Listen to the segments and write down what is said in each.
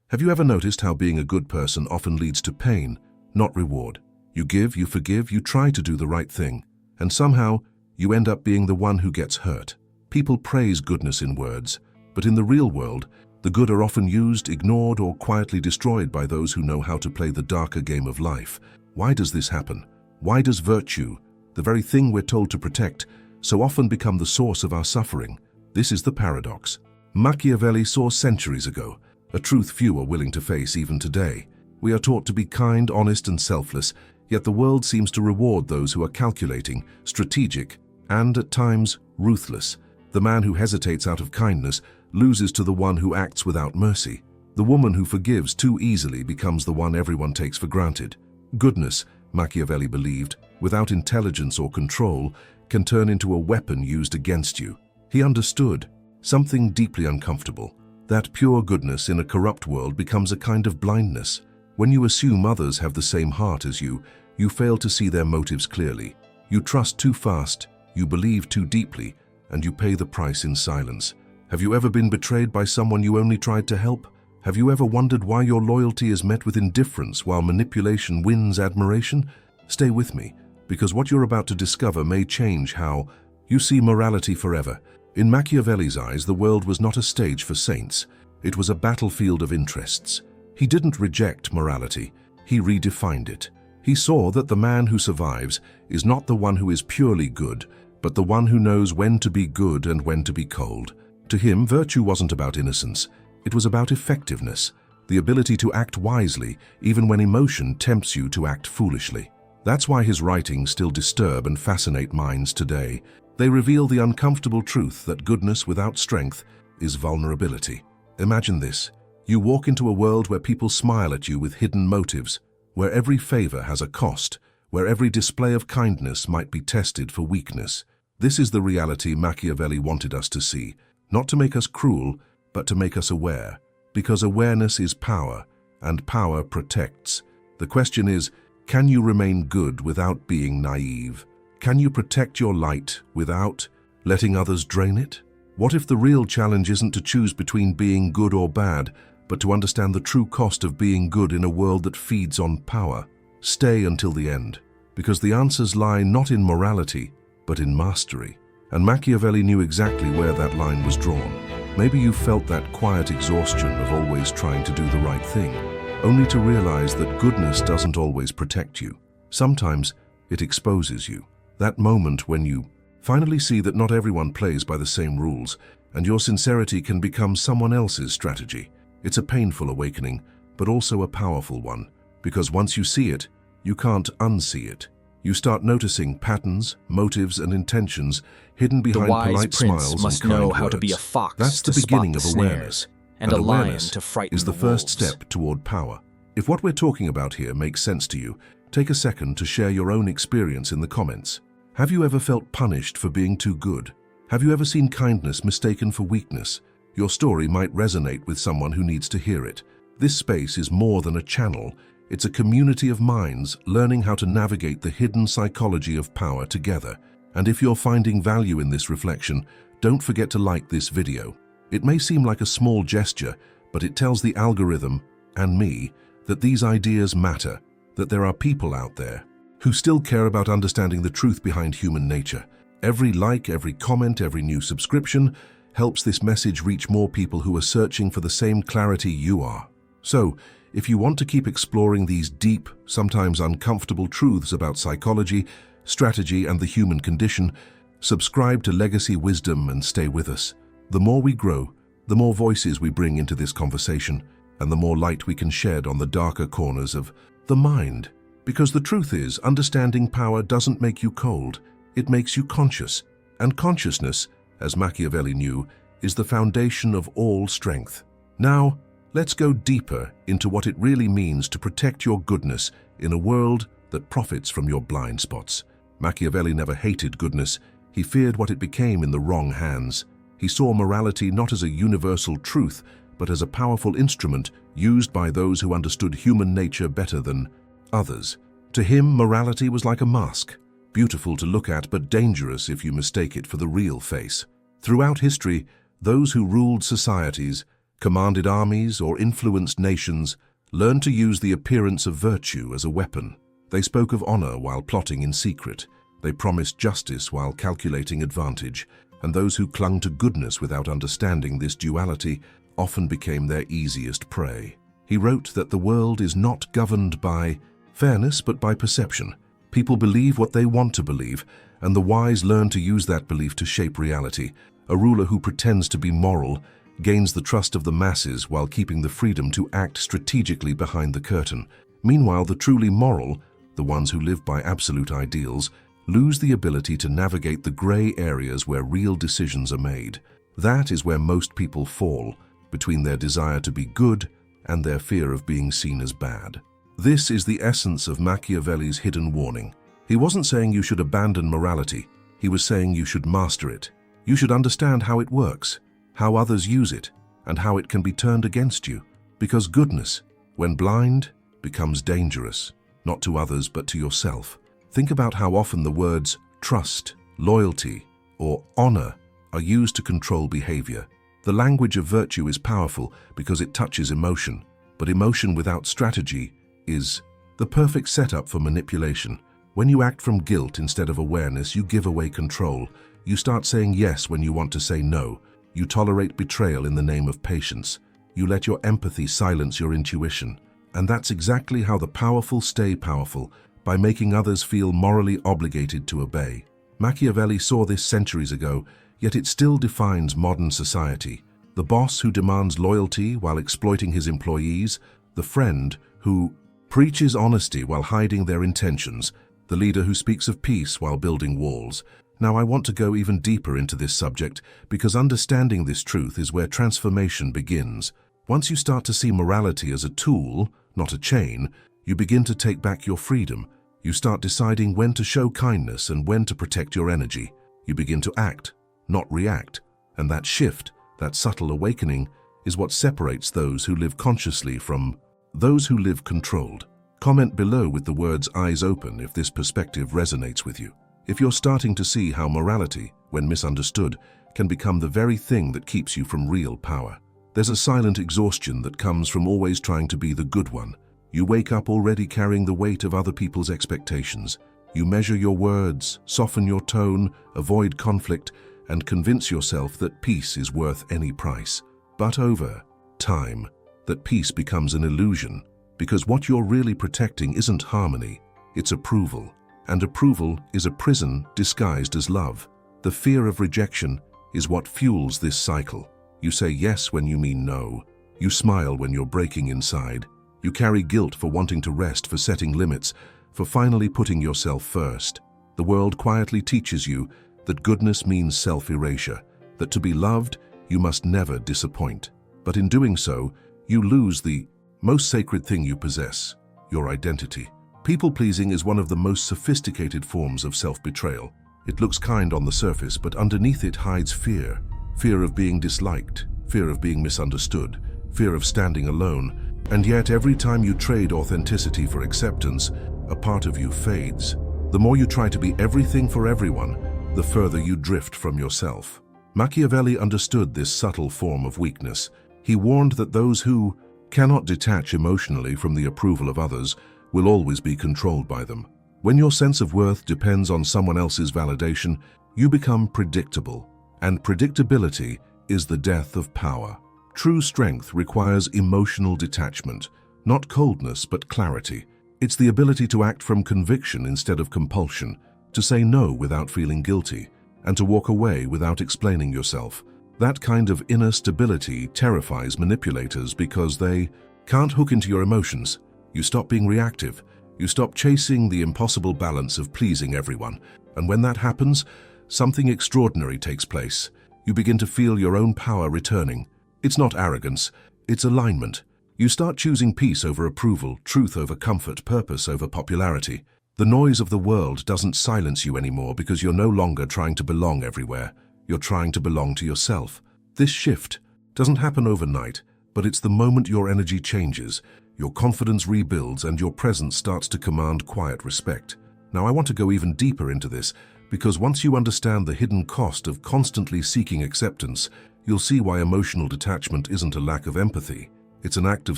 Have you ever noticed how being a good person often leads to pain, not reward? You give, you forgive, you try to do the right thing, and somehow you end up being the one who gets hurt. People praise goodness in words, but in the real world, the good are often used, ignored, or quietly destroyed by those who know how to play the darker game of life. Why does this happen? Why does virtue, the very thing we're told to protect, so often become the source of our suffering? This is the paradox. Machiavelli saw centuries ago, a truth few are willing to face even today. We are taught to be kind, honest, and selfless, yet the world seems to reward those who are calculating, strategic, and, at times, ruthless. The man who hesitates out of kindness loses to the one who acts without mercy. The woman who forgives too easily becomes the one everyone takes for granted. Goodness, Machiavelli believed, without intelligence or control, can turn into a weapon used against you. He understood something deeply uncomfortable. That pure goodness in a corrupt world becomes a kind of blindness. When you assume others have the same heart as you fail to see their motives clearly. You trust too fast, you believe too deeply, and you pay the price in silence. Have you ever been betrayed by someone you only tried to help? Have you ever wondered why your loyalty is met with indifference while manipulation wins admiration? Stay with me, because what you're about to discover may change how you see morality forever. In Machiavelli's eyes, the world was not a stage for saints. It was a battlefield of interests. He didn't reject morality, he redefined it. He saw that the man who survives is not the one who is purely good, but the one who knows when to be good and when to be cold. To him, virtue wasn't about innocence. It was about effectiveness, the ability to act wisely even when emotion tempts you to act foolishly. That's why his writings still disturb and fascinate minds today. They reveal the uncomfortable truth that goodness without strength is vulnerability. Imagine this. You walk into a world where people smile at you with hidden motives, where every favor has a cost, where every display of kindness might be tested for weakness. This is the reality Machiavelli wanted us to see, not to make us cruel, but to make us aware, because awareness is power, and power protects. The question is, can you remain good without being naive? Can you protect your light without letting others drain it? What if the real challenge isn't to choose between being good or bad, but to understand the true cost of being good in a world that feeds on power? Stay until the end, because the answers lie not in morality, but in mastery. And Machiavelli knew exactly where that line was drawn. Maybe you felt that quiet exhaustion of always trying to do the right thing, only to realize that goodness doesn't always protect you. Sometimes it exposes you. That moment when you finally see that not everyone plays by the same rules, and your sincerity can become someone else's strategy. It's a painful awakening, but also a powerful one, because once you see it, you can't unsee it. You start noticing patterns, motives, and intentions hidden behind polite smiles must and kind know how words. to be a fox. That's the beginning of awareness, and a lion awareness to frighten is the the first wolves. step toward power. If what we're talking about here makes sense to you, take a second to share your own experience in the comments. Have you ever felt punished for being too good? Have you ever seen kindness mistaken for weakness? Your story might resonate with someone who needs to hear it. This space is more than a channel. It's a community of minds learning how to navigate the hidden psychology of power together. And if you're finding value in this reflection, don't forget to like this video. It may seem like a small gesture, but it tells the algorithm, and me, that these ideas matter, that there are people out there who still care about understanding the truth behind human nature. Every like, every comment, every new subscription helps this message reach more people who are searching for the same clarity you are. So, if you want to keep exploring these deep, sometimes uncomfortable truths about psychology, strategy, and the human condition, subscribe to Legacy Wisdom and stay with us. The more we grow, the more voices we bring into this conversation, and the more light we can shed on the darker corners of the mind. Because the truth is, understanding power doesn't make you cold, it makes you conscious. And consciousness, as Machiavelli knew, is the foundation of all strength. Now, let's go deeper into what it really means to protect your goodness in a world that profits from your blind spots. Machiavelli never hated goodness, he feared what it became in the wrong hands. He saw morality not as a universal truth, but as a powerful instrument used by those who understood human nature better than others. To him, morality was like a mask, beautiful to look at but dangerous if you mistake it for the real face. Throughout history, those who ruled societies commanded armies, or influenced nations, learned to use the appearance of virtue as a weapon. They spoke of honor while plotting in secret. They promised justice while calculating advantage, and those who clung to goodness without understanding this duality often became their easiest prey. He wrote that the world is not governed by fairness but by perception. People believe what they want to believe, and the wise learn to use that belief to shape reality. A ruler who pretends to be moral gains the trust of the masses while keeping the freedom to act strategically behind the curtain. Meanwhile, the truly moral, the ones who live by absolute ideals, lose the ability to navigate the gray areas where real decisions are made. That is where most people fall, between their desire to be good and their fear of being seen as bad. This is the essence of Machiavelli's hidden warning. He wasn't saying you should abandon morality. He was saying you should master it. You should understand how it works, how others use it, and how it can be turned against you. Because goodness, when blind, becomes dangerous, not to others but to yourself. Think about how often the words trust, loyalty, or honor are used to control behavior. The language of virtue is powerful because it touches emotion, but emotion without strategy is the perfect setup for manipulation. When you act from guilt instead of awareness, you give away control. You start saying yes when you want to say no. You tolerate betrayal in the name of patience. You let your empathy silence your intuition. And that's exactly how the powerful stay powerful, by making others feel morally obligated to obey. Machiavelli saw this centuries ago, yet it still defines modern society. The boss who demands loyalty while exploiting his employees, the friend who preaches honesty while hiding their intentions, the leader who speaks of peace while building walls. Now, I want to go even deeper into this subject because understanding this truth is where transformation begins. Once you start to see morality as a tool, not a chain, you begin to take back your freedom. You start deciding when to show kindness and when to protect your energy. You begin to act, not react. And that shift, that subtle awakening, is what separates those who live consciously from those who live controlled. Comment below with the words "eyes open" if this perspective resonates with you. If you're starting to see how morality, when misunderstood, can become the very thing that keeps you from real power. There's a silent exhaustion that comes from always trying to be the good one. You wake up already carrying the weight of other people's expectations. You measure your words, soften your tone, avoid conflict, and convince yourself that peace is worth any price. But over time, that peace becomes an illusion, because what you're really protecting isn't harmony, it's approval. And approval is a prison disguised as love. The fear of rejection is what fuels this cycle. You say yes when you mean no. You smile when you're breaking inside. You carry guilt for wanting to rest, for setting limits, for finally putting yourself first. The world quietly teaches you that goodness means self-erasure, that to be loved, you must never disappoint. But in doing so, you lose the most sacred thing you possess, your identity. People-pleasing is one of the most sophisticated forms of self-betrayal. It looks kind on the surface, but underneath it hides fear. Fear of being disliked, fear of being misunderstood, fear of standing alone. And yet, every time you trade authenticity for acceptance, a part of you fades. The more you try to be everything for everyone, the further you drift from yourself. Machiavelli understood this subtle form of weakness. He warned that those who cannot detach emotionally from the approval of others will always be controlled by them. When your sense of worth depends on someone else's validation, you become predictable. And predictability is the death of power. True strength requires emotional detachment, not coldness but clarity. It's the ability to act from conviction instead of compulsion, to say no without feeling guilty, and to walk away without explaining yourself. That kind of inner stability terrifies manipulators because they can't hook into your emotions. You stop being reactive. You stop chasing the impossible balance of pleasing everyone. And when that happens, something extraordinary takes place. You begin to feel your own power returning. It's not arrogance, it's alignment. You start choosing peace over approval, truth over comfort, purpose over popularity. The noise of the world doesn't silence you anymore because you're no longer trying to belong everywhere. You're trying to belong to yourself. This shift doesn't happen overnight, but it's the moment your energy changes, your confidence rebuilds, and your presence starts to command quiet respect. Now, I want to go even deeper into this, because once you understand the hidden cost of constantly seeking acceptance, you'll see why emotional detachment isn't a lack of empathy. It's an act of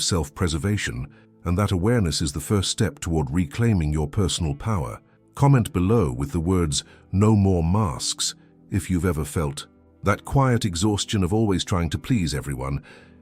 self-preservation, and that awareness is the first step toward reclaiming your personal power. Comment below with the words, "No more masks," if you've ever felt that quiet exhaustion of always trying to please everyone,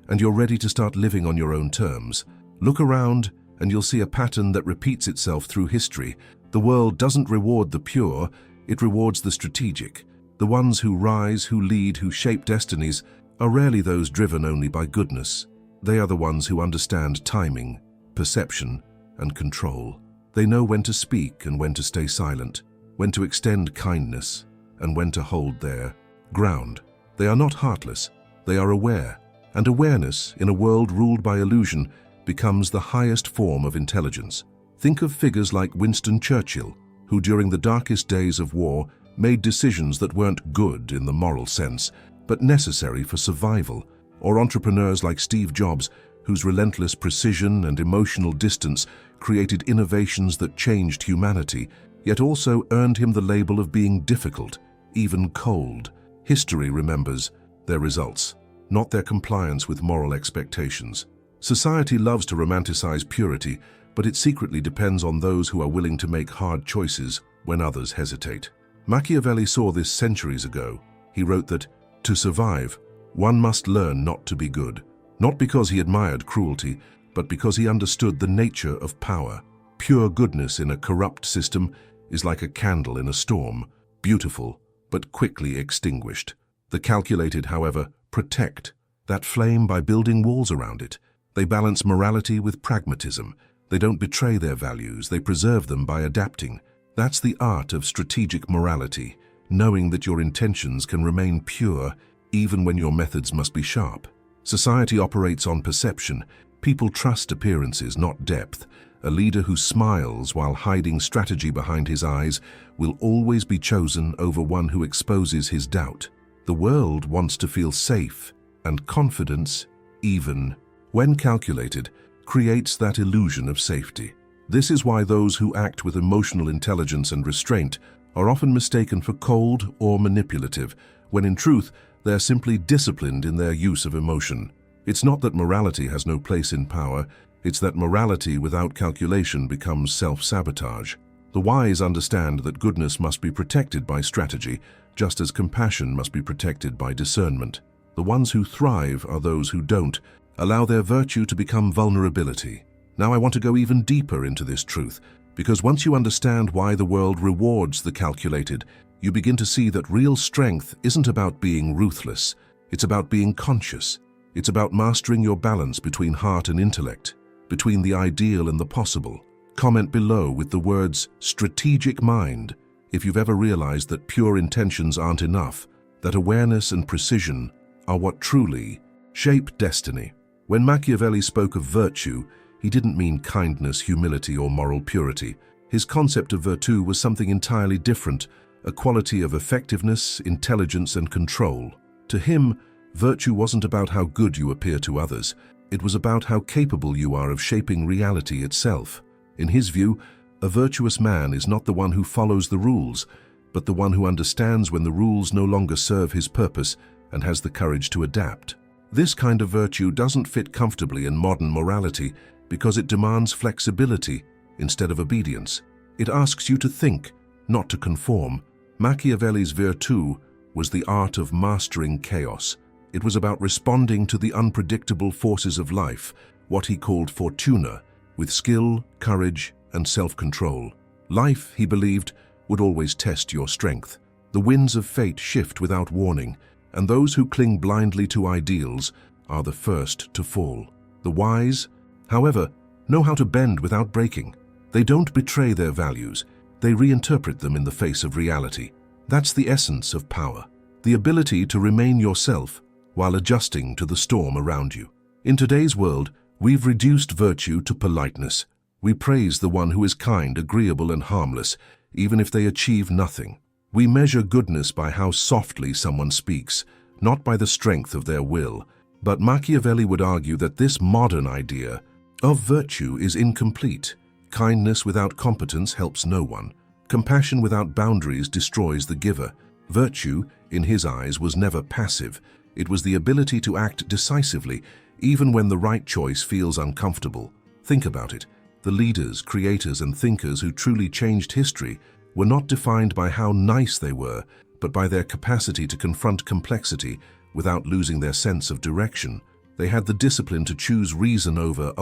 and you're ready to start living on your own terms. Look around, and you'll see a pattern that repeats itself through history. The world doesn't reward the pure, it rewards the strategic. The ones who rise, who lead, who shape destinies are rarely those driven only by goodness. They are the ones who understand timing, perception, and control. They know when to speak and when to stay silent, when to extend kindness and when to hold their ground. They are not heartless, they are aware, and awareness in a world ruled by illusion becomes the highest form of intelligence. Think of figures like Winston Churchill, who during the darkest days of war made decisions that weren't good in the moral sense, but necessary for survival, or entrepreneurs like Steve Jobs, whose relentless precision and emotional distance created innovations that changed humanity, yet also earned him the label of being difficult, even cold. History remembers their results, not their compliance with moral expectations. Society loves to romanticize purity, but it secretly depends on those who are willing to make hard choices when others hesitate. Machiavelli saw this centuries ago. He wrote that, "To survive, one must learn not to be good," not because he admired cruelty, but because he understood the nature of power. Pure goodness in a corrupt system is like a candle in a storm, beautiful, but quickly extinguished. The calculated, however, protect that flame by building walls around it. They balance morality with pragmatism. They don't betray their values, they preserve them by adapting. That's the art of strategic morality, knowing that your intentions can remain pure even when your methods must be sharp. Society operates on perception. People trust appearances, not depth. A leader who smiles while hiding strategy behind his eyes will always be chosen over one who exposes his doubt. The world wants to feel safe, and confidence, even when calculated, creates that illusion of safety. This is why those who act with emotional intelligence and restraint are often mistaken for cold or manipulative, when in truth, they're simply disciplined in their use of emotion. It's not that morality has no place in power, it's that morality without calculation becomes self-sabotage. The wise understand that goodness must be protected by strategy, just as compassion must be protected by discernment. The ones who thrive are those who don't allow their virtue to become vulnerability. Now I want to go even deeper into this truth, because once you understand why the world rewards the calculated, you begin to see that real strength isn't about being ruthless, it's about being conscious. It's about mastering your balance between heart and intellect, between the ideal and the possible. Comment below with the words strategic mind if you've ever realized that pure intentions aren't enough, that awareness and precision are what truly shape destiny. When Machiavelli spoke of virtue, he didn't mean kindness, humility, or moral purity. His concept of virtue was something entirely different, a quality of effectiveness, intelligence, and control. To him, virtue wasn't about how good you appear to others. It was about how capable you are of shaping reality itself. In his view, a virtuous man is not the one who follows the rules, but the one who understands when the rules no longer serve his purpose and has the courage to adapt. This kind of virtue doesn't fit comfortably in modern morality because it demands flexibility instead of obedience. It asks you to think, not to conform. Machiavelli's virtù was the art of mastering chaos. It was about responding to the unpredictable forces of life, what he called fortuna, with skill, courage, and self-control. Life, he believed, would always test your strength. The winds of fate shift without warning, and those who cling blindly to ideals are the first to fall. The wise, however, know how to bend without breaking. They don't betray their values, they reinterpret them in the face of reality. That's the essence of power, the ability to remain yourself while adjusting to the storm around you. In today's world, we've reduced virtue to politeness. We praise the one who is kind, agreeable, and harmless, even if they achieve nothing. We measure goodness by how softly someone speaks, not by the strength of their will. But Machiavelli would argue that this modern idea of virtue is incomplete. Kindness without competence helps no one. Compassion without boundaries destroys the giver. Virtue, in his eyes, was never passive. It was the ability to act decisively, even when the right choice feels uncomfortable. Think about it. The leaders, creators, and thinkers who truly changed history were not defined by how nice they were, but by their capacity to confront complexity without losing their sense of direction. They had the discipline to choose reason over,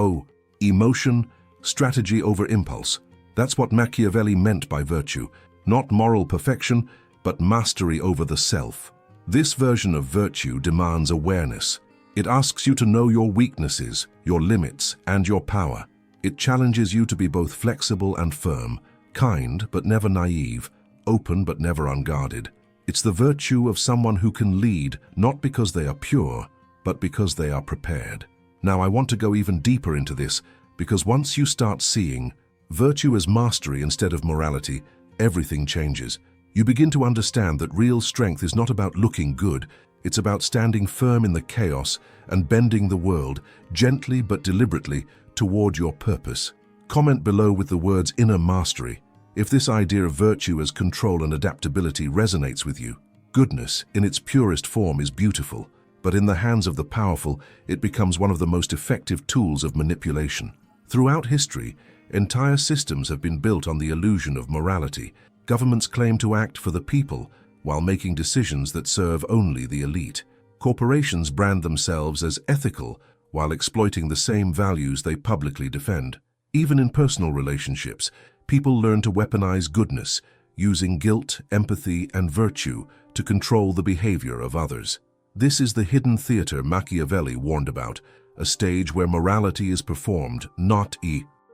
emotion, strategy over impulse. That's what Machiavelli meant by virtue. Not moral perfection, but mastery over the self. This version of virtue demands awareness. It asks you to know your weaknesses, your limits, and your power. It challenges you to be both flexible and firm, kind but never naive, open but never unguarded. It's the virtue of someone who can lead, not because they are pure, but because they are prepared. Now I want to go even deeper into this, because once you start seeing virtue as mastery instead of morality, everything changes. You begin to understand that real strength is not about looking good, it's about standing firm in the chaos and bending the world, gently but deliberately, toward your purpose. Comment below with the words inner mastery if this idea of virtue as control and adaptability resonates with you. Goodness, in its purest form, is beautiful, but in the hands of the powerful, it becomes one of the most effective tools of manipulation. Throughout history, entire systems have been built on the illusion of morality. Governments claim to act for the people while making decisions that serve only the elite. Corporations brand themselves as ethical while exploiting the same values they publicly defend. Even in personal relationships, people learn to weaponize goodness, using guilt, empathy, and virtue to control the behavior of others. This is the hidden theater Machiavelli warned about, a stage where morality is performed, not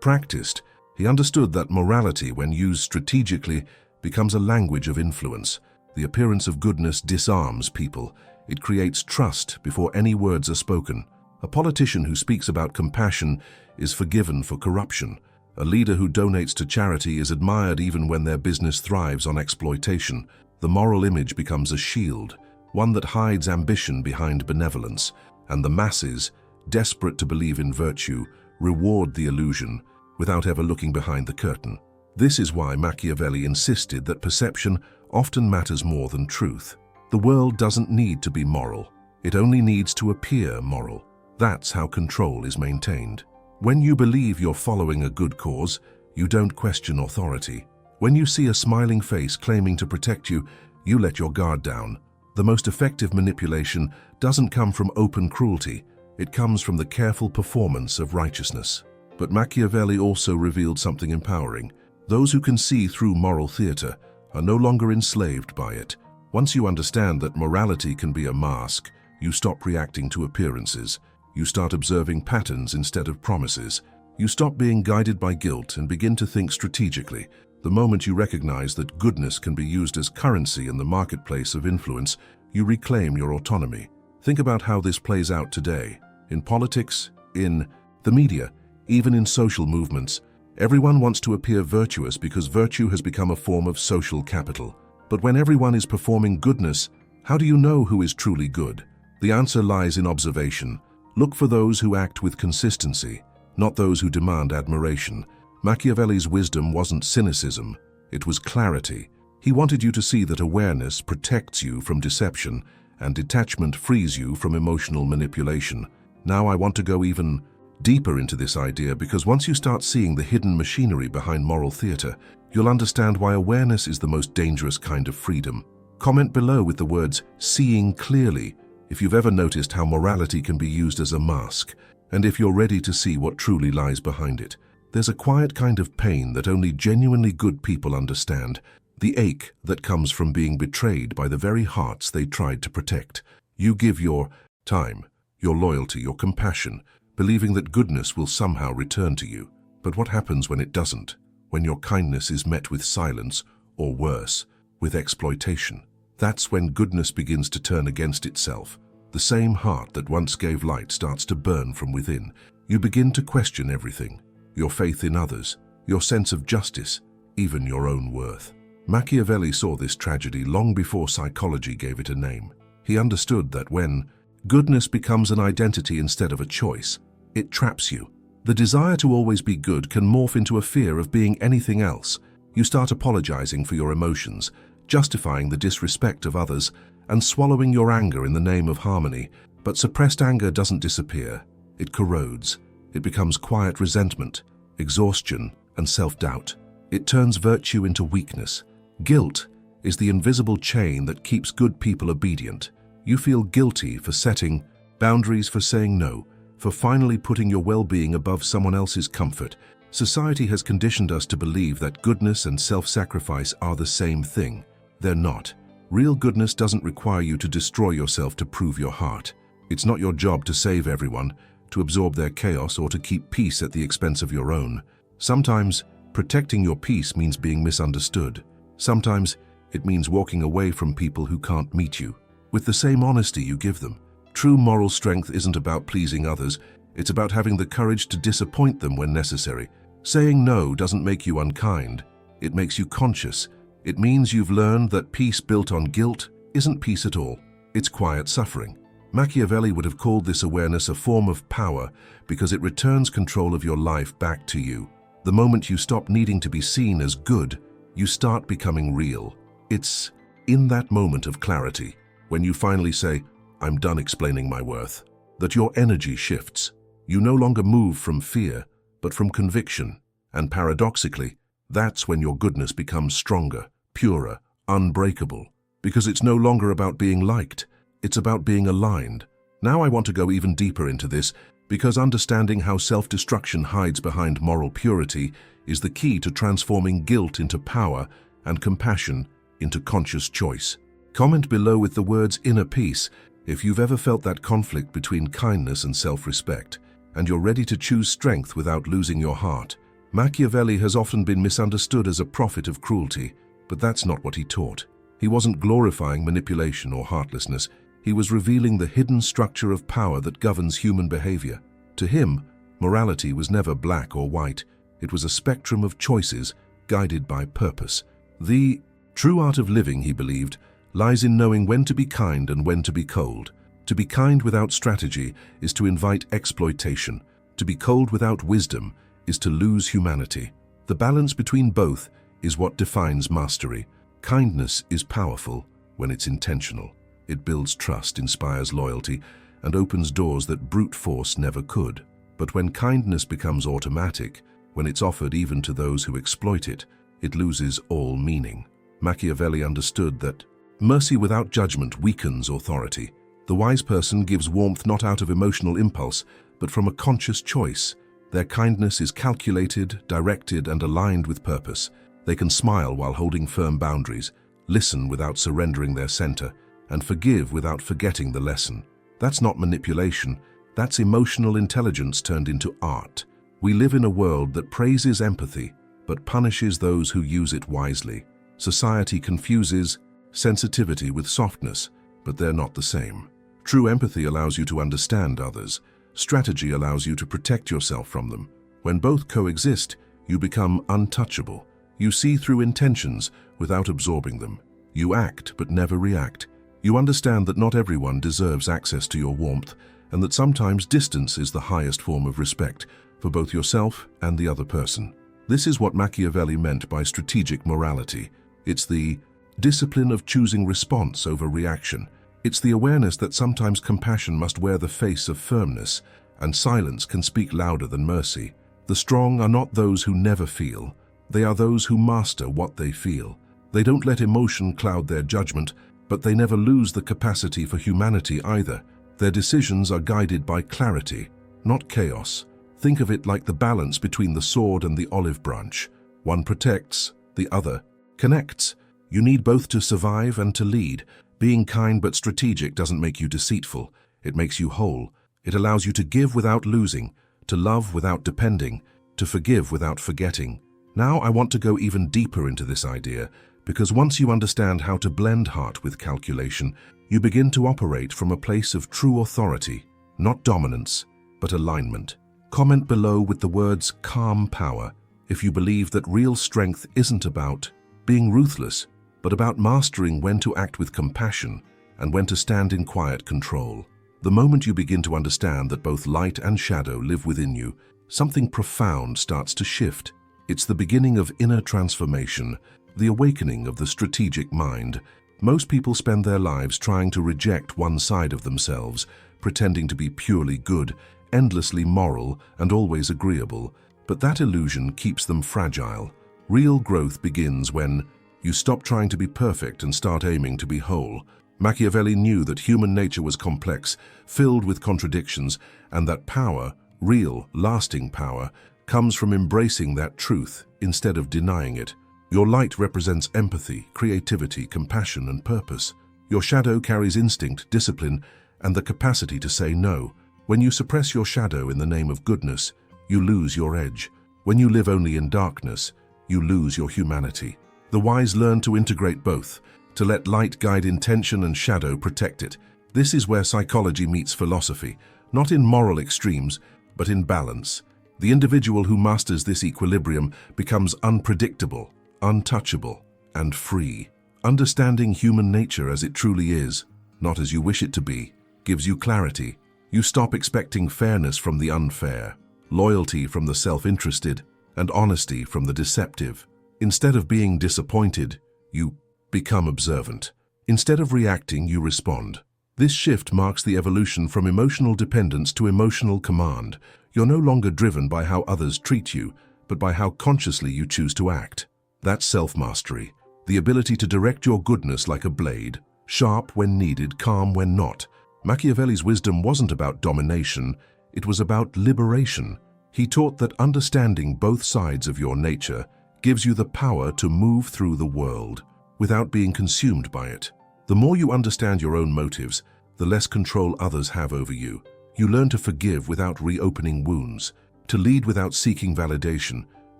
practiced. He understood that morality, when used strategically, becomes a language of influence. The appearance of goodness disarms people. It creates trust before any words are spoken. A politician who speaks about compassion is forgiven for corruption. A leader who donates to charity is admired even when their business thrives on exploitation. The moral image becomes a shield, one that hides ambition behind benevolence, and the masses, desperate to believe in virtue, reward the illusion without ever looking behind the curtain. This is why Machiavelli insisted that perception often matters more than truth. The world doesn't need to be moral. It only needs to appear moral. That's how control is maintained. When you believe you're following a good cause, you don't question authority. When you see a smiling face claiming to protect you, you let your guard down. The most effective manipulation doesn't come from open cruelty. It comes from the careful performance of righteousness. But Machiavelli also revealed something empowering. Those who can see through moral theater are no longer enslaved by it. Once you understand that morality can be a mask, you stop reacting to appearances. You start observing patterns instead of promises. You stop being guided by guilt and begin to think strategically. The moment you recognize that goodness can be used as currency in the marketplace of influence, you reclaim your autonomy. Think about how this plays out today. In politics, in the media, even in social movements, everyone wants to appear virtuous because virtue has become a form of social capital. But when everyone is performing goodness, how do you know who is truly good? The answer lies in observation. Look for those who act with consistency, not those who demand admiration. Machiavelli's wisdom wasn't cynicism, it was clarity. He wanted you to see that awareness protects you from deception and detachment frees you from emotional manipulation. Now I want to go even deeper into this idea, because once you start seeing the hidden machinery behind moral theater, you'll understand why awareness is the most dangerous kind of freedom. Comment below with the words "seeing clearly" if you've ever noticed how morality can be used as a mask, and if you're ready to see what truly lies behind it. There's a quiet kind of pain that only genuinely good people understand, the ache that comes from being betrayed by the very hearts they tried to protect. You give your time, your loyalty, your compassion, believing that goodness will somehow return to you. But what happens when it doesn't? When your kindness is met with silence, or worse, with exploitation? That's when goodness begins to turn against itself. The same heart that once gave light starts to burn from within. You begin to question everything: your faith in others, your sense of justice, even your own worth. Machiavelli saw this tragedy long before psychology gave it a name. He understood that when goodness becomes an identity instead of a choice, it traps you. The desire to always be good can morph into a fear of being anything else. You start apologizing for your emotions, justifying the disrespect of others, and swallowing your anger in the name of harmony. But suppressed anger doesn't disappear. It corrodes. It becomes quiet resentment, exhaustion, and self-doubt. It turns virtue into weakness. Guilt is the invisible chain that keeps good people obedient. You feel guilty for setting boundaries, for saying no, for finally putting your well-being above someone else's comfort. Society has conditioned us to believe that goodness and self-sacrifice are the same thing. They're not. Real goodness doesn't require you to destroy yourself to prove your heart. It's not your job to save everyone, to absorb their chaos, or to keep peace at the expense of your own. Sometimes, protecting your peace means being misunderstood. Sometimes, it means walking away from people who can't meet you with the same honesty you give them. True moral strength isn't about pleasing others. It's about having the courage to disappoint them when necessary. Saying no doesn't make you unkind. It makes you conscious. It means you've learned that peace built on guilt isn't peace at all. It's quiet suffering. Machiavelli would have called this awareness a form of power because it returns control of your life back to you. The moment you stop needing to be seen as good, you start becoming real. It's in that moment of clarity, when you finally say, "I'm done explaining my worth," that your energy shifts. You no longer move from fear, but from conviction. And paradoxically, that's when your goodness becomes stronger, purer, unbreakable. Because it's no longer about being liked, it's about being aligned. Now I want to go even deeper into this, because understanding how self-destruction hides behind moral purity is the key to transforming guilt into power and compassion into conscious choice. Comment below with the words "inner peace" if you've ever felt that conflict between kindness and self-respect, and you're ready to choose strength without losing your heart. Machiavelli has often been misunderstood as a prophet of cruelty, but that's not what he taught. He wasn't glorifying manipulation or heartlessness. He was revealing the hidden structure of power that governs human behavior. To him, morality was never black or white. It was a spectrum of choices guided by purpose. The true art of living, he believed, lies in knowing when to be kind and when to be cold. To be kind without strategy is to invite exploitation. To be cold without wisdom is to lose humanity. The balance between both is what defines mastery. Kindness is powerful when it's intentional. It builds trust, inspires loyalty, and opens doors that brute force never could. But when kindness becomes automatic, when it's offered even to those who exploit it, it loses all meaning. Machiavelli understood that mercy without judgment weakens authority. The wise person gives warmth not out of emotional impulse, but from a conscious choice. Their kindness is calculated, directed, and aligned with purpose. They can smile while holding firm boundaries, listen without surrendering their center, and forgive without forgetting the lesson. That's not manipulation. That's emotional intelligence turned into art. We live in a world that praises empathy, but punishes those who use it wisely. Society confuses sensitivity with softness, but they're not the same. True empathy allows you to understand others. Strategy allows you to protect yourself from them. When both coexist, you become untouchable. You see through intentions without absorbing them. You act but never react. You understand that not everyone deserves access to your warmth, and that sometimes distance is the highest form of respect for both yourself and the other person. This is what Machiavelli meant by strategic morality. It's the discipline of choosing response over reaction. It's the awareness that sometimes compassion must wear the face of firmness, and silence can speak louder than mercy. The strong are not those who never feel. They are those who master what they feel. They don't let emotion cloud their judgment, but they never lose the capacity for humanity either. Their decisions are guided by clarity, not chaos. Think of it like the balance between the sword and the olive branch. One protects, the other connects. You need both to survive and to lead. Being kind but strategic doesn't make you deceitful. It makes you whole. It allows you to give without losing, to love without depending, to forgive without forgetting. Now I want to go even deeper into this idea, because once you understand how to blend heart with calculation, you begin to operate from a place of true authority, not dominance, but alignment. Comment below with the words "calm power" if you believe that real strength isn't about being ruthless, but about mastering when to act with compassion and when to stand in quiet control. The moment you begin to understand that both light and shadow live within you, something profound starts to shift. It's the beginning of inner transformation, the awakening of the strategic mind. Most people spend their lives trying to reject one side of themselves, pretending to be purely good, endlessly moral, and always agreeable. But that illusion keeps them fragile. Real growth begins when you stop trying to be perfect and start aiming to be whole. Machiavelli knew that human nature was complex, filled with contradictions, and that power, real, lasting power, comes from embracing that truth instead of denying it. Your light represents empathy, creativity, compassion, and purpose. Your shadow carries instinct, discipline, and the capacity to say no. When you suppress your shadow in the name of goodness, you lose your edge. When you live only in darkness, you lose your humanity. The wise learn to integrate both, to let light guide intention and shadow protect it. This is where psychology meets philosophy, not in moral extremes, but in balance. The individual who masters this equilibrium becomes unpredictable, untouchable, and free. Understanding human nature as it truly is, not as you wish it to be, gives you clarity. You stop expecting fairness from the unfair, loyalty from the self-interested, and honesty from the deceptive. Instead of being disappointed, you become observant. Instead of reacting, you respond. This shift marks the evolution from emotional dependence to emotional command. You're no longer driven by how others treat you, but by how consciously you choose to act. That's self-mastery, the ability to direct your goodness like a blade, sharp when needed, calm when not. Machiavelli's wisdom wasn't about domination, it was about liberation. He taught that understanding both sides of your nature gives you the power to move through the world without being consumed by it. The more you understand your own motives, the less control others have over you. You learn to forgive without reopening wounds, to lead without seeking validation,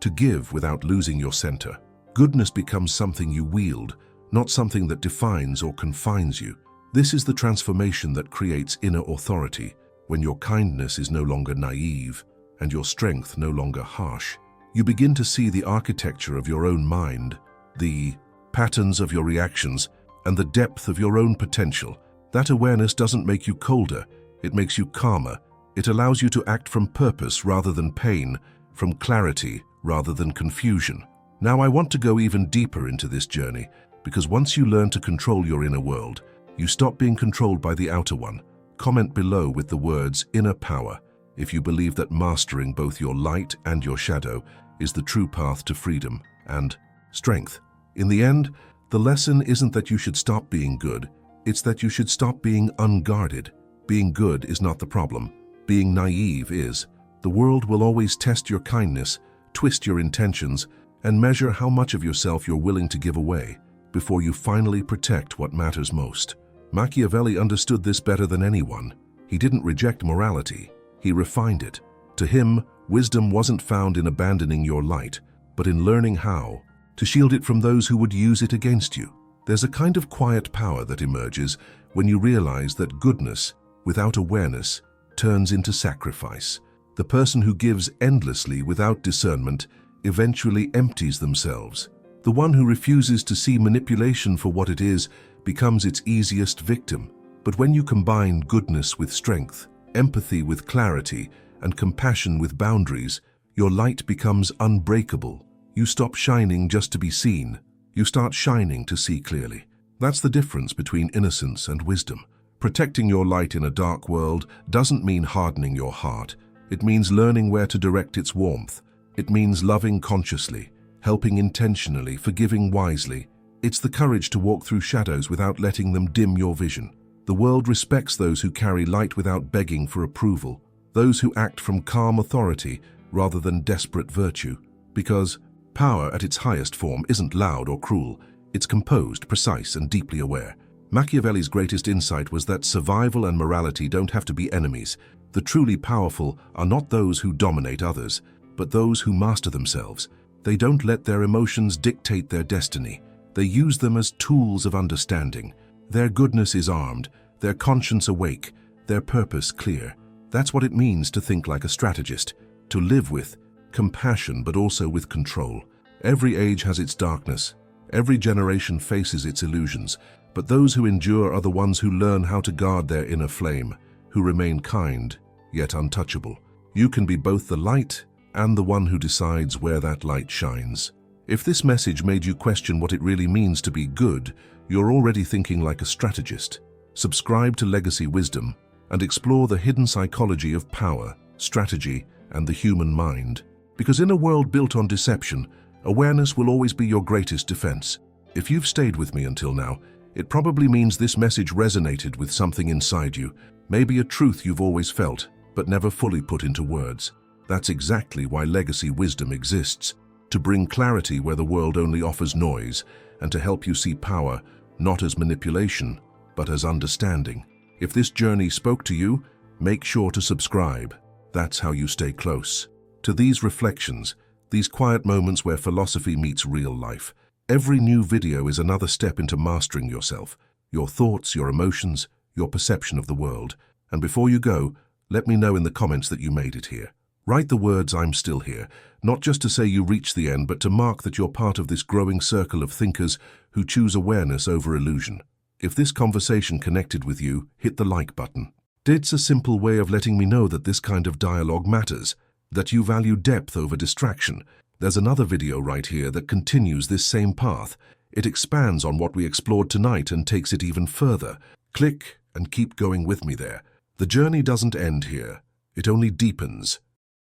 to give without losing your center. Goodness becomes something you wield, not something that defines or confines you. This is the transformation that creates inner authority, when your kindness is no longer naive and your strength no longer harsh. You begin to see the architecture of your own mind, the patterns of your reactions, and the depth of your own potential. That awareness doesn't make you colder, it makes you calmer. It allows you to act from purpose rather than pain, from clarity rather than confusion. Now I want to go even deeper into this journey, because once you learn to control your inner world, you stop being controlled by the outer one. Comment below with the words inner power if you believe that mastering both your light and your shadow is the true path to freedom and strength. In the end, the lesson isn't that you should stop being good, it's that you should stop being unguarded. Being good is not the problem. Being naive is. The world will always test your kindness, twist your intentions, and measure how much of yourself you're willing to give away before you finally protect what matters most. Machiavelli understood this better than anyone. He didn't reject morality, he refined it. To him, wisdom wasn't found in abandoning your light, but in learning how to shield it from those who would use it against you. There's a kind of quiet power that emerges when you realize that goodness, without awareness, turns into sacrifice. The person who gives endlessly without discernment eventually empties themselves. The one who refuses to see manipulation for what it is becomes its easiest victim. But when you combine goodness with strength, empathy with clarity, and compassion with boundaries, your light becomes unbreakable. You stop shining just to be seen. You start shining to see clearly. That's the difference between innocence and wisdom. Protecting your light in a dark world doesn't mean hardening your heart. It means learning where to direct its warmth. It means loving consciously, helping intentionally, forgiving wisely. It's the courage to walk through shadows without letting them dim your vision. The world respects those who carry light without begging for approval, those who act from calm authority rather than desperate virtue. Because power at its highest form isn't loud or cruel, it's composed, precise, and deeply aware. Machiavelli's greatest insight was that survival and morality don't have to be enemies. The truly powerful are not those who dominate others, but those who master themselves. They don't let their emotions dictate their destiny. They use them as tools of understanding. Their goodness is armed, their conscience awake, their purpose clear. That's what it means to think like a strategist, to live with compassion but also with control. Every age has its darkness, every generation faces its illusions, but those who endure are the ones who learn how to guard their inner flame, who remain kind, yet untouchable. You can be both the light and the one who decides where that light shines. If this message made you question what it really means to be good, you're already thinking like a strategist. Subscribe to Legacy Wisdom and explore the hidden psychology of power, strategy, and the human mind. Because in a world built on deception, awareness will always be your greatest defense. If you've stayed with me until now, it probably means this message resonated with something inside you, maybe a truth you've always felt, but never fully put into words. That's exactly why Legacy Wisdom exists, to bring clarity where the world only offers noise, and to help you see power, not as manipulation, but as understanding. If this journey spoke to you, make sure to subscribe. That's how you stay close to these reflections, these quiet moments where philosophy meets real life. Every new video is another step into mastering yourself, your thoughts, your emotions, your perception of the world. And before you go, let me know in the comments that you made it here. Write the words "I'm still here," not just to say you reached the end, but to mark that you're part of this growing circle of thinkers who choose awareness over illusion. If this conversation connected with you, hit the like button. It's a simple way of letting me know that this kind of dialogue matters, that you value depth over distraction. There's another video right here that continues this same path. It expands on what we explored tonight and takes it even further. Click and keep going with me there. The journey doesn't end here. It only deepens.